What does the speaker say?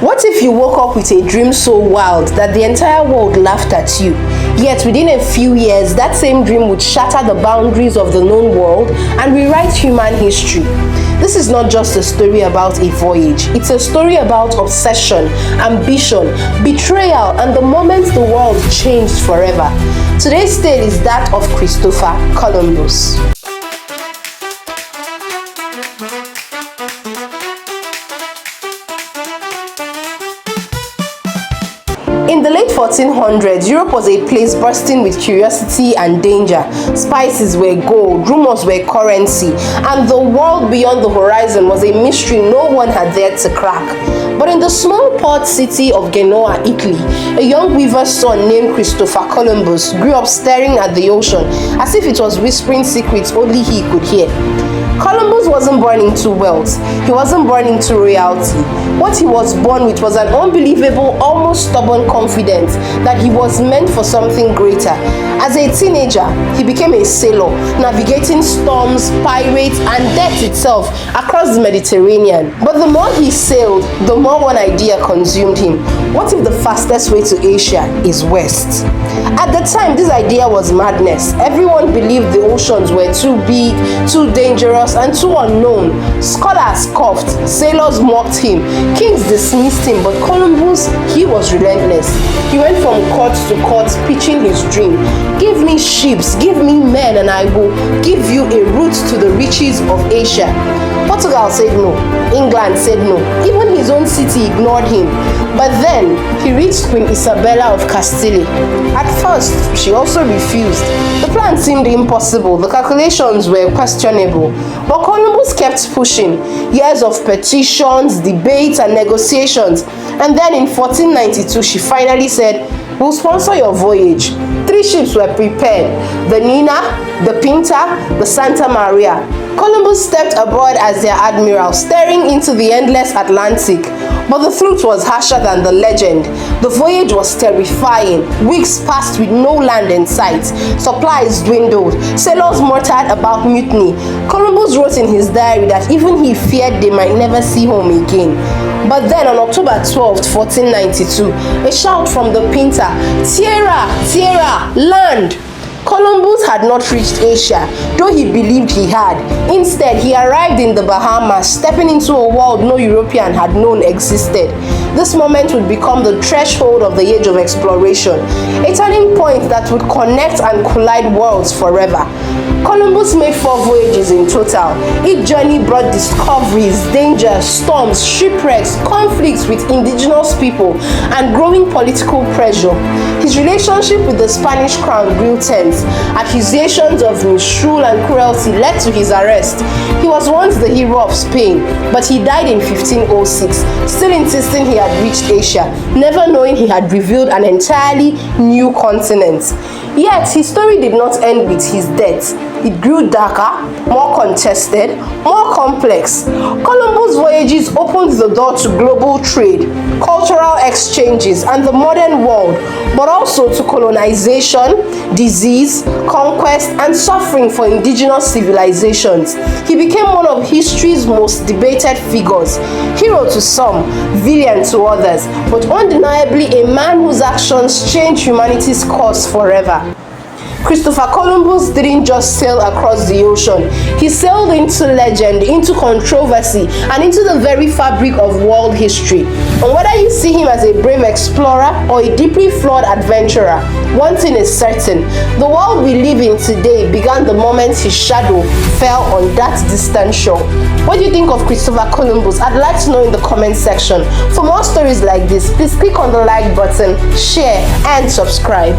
What if you woke up with a dream so wild that the entire world laughed at you? Yet within a few years, that same dream would shatter the boundaries of the known world and rewrite human history. This is not just a story about a voyage. It's a story about obsession, ambition, betrayal, and the moment the world changed forever. Today's tale is that of Christopher Columbus. In the late 1400s, Europe was a place bursting with curiosity and danger. Spices were gold, rumors were currency, and the world beyond the horizon was a mystery no one had dared to crack. But in the small port city of Genoa, Italy, a young weaver's son named Christopher Columbus grew up staring at the ocean as if it was whispering secrets only he could hear. Columbus wasn't born into wealth. He wasn't born into royalty. What he was born with was an unbelievable, almost stubborn confidence that he was meant for something greater. As a teenager, he became a sailor, navigating storms, pirates, and death itself across the Mediterranean. But the more he sailed, the more one idea consumed him. What if the fastest way to Asia is west? At the time, this idea was madness. Everyone believed the oceans were too big, too dangerous, and too unknown. Scholars scoffed, sailors mocked him, kings dismissed him, but Columbus, he was relentless. He went from court to court pitching his dream. Give me ships, give me men, and I will give you a route to the riches of Asia. Portugal said no. England said no. Even his own city ignored him. But then, he reached Queen Isabella of Castile. At first, she also refused. The plan seemed impossible. The calculations were questionable. But Columbus kept pushing. Years of petitions, debates, and negotiations. And then in 1492, she finally said, "We'll sponsor your voyage." 3 ships were prepared: the Nina, the Pinta, the Santa Maria. Columbus stepped aboard as their admiral, staring into the endless Atlantic. But the truth was harsher than the legend. The voyage was terrifying. Weeks passed with no land in sight. Supplies dwindled. Sailors muttered about mutiny. Columbus wrote in his diary that even he feared they might never see home again. But then on October 12, 1492, a shout from the Pinta, "Tierra, tierra, land!" Columbus had not reached Asia, though he believed he had. Instead, he arrived in the Bahamas, stepping into a world no European had known existed. This moment would become the threshold of the age of exploration, a turning point that would connect and collide worlds forever. Columbus made 4 voyages in total. Each journey brought discoveries, dangers, storms, shipwrecks, conflicts with indigenous people, and growing political pressure. His relationship with the Spanish crown grew tense. Accusations of misrule and cruelty led to his arrest. He was once the hero of Spain, but he died in 1506, still insisting he had reached Asia, never knowing he had revealed an entirely new continent. Yet, his story did not end with his death. It grew darker, more contested, more complex. Columbus' voyages opened the door to global trade, cultural exchanges, and the modern world, but also to colonization, disease, conquest, and suffering for indigenous civilizations. He became one of history's most debated figures, hero to some, villain to others, but undeniably a man whose actions changed humanity's course forever. Christopher Columbus didn't just sail across the ocean. He sailed into legend, into controversy, and into the very fabric of world history. And whether you see him as a brave explorer or a deeply flawed adventurer, one thing is certain: the world we live in today began the moment his shadow fell on that distant shore. What do you think of Christopher Columbus? I'd like to know in the comment section. For more stories like this, please click on the like button, share, and subscribe.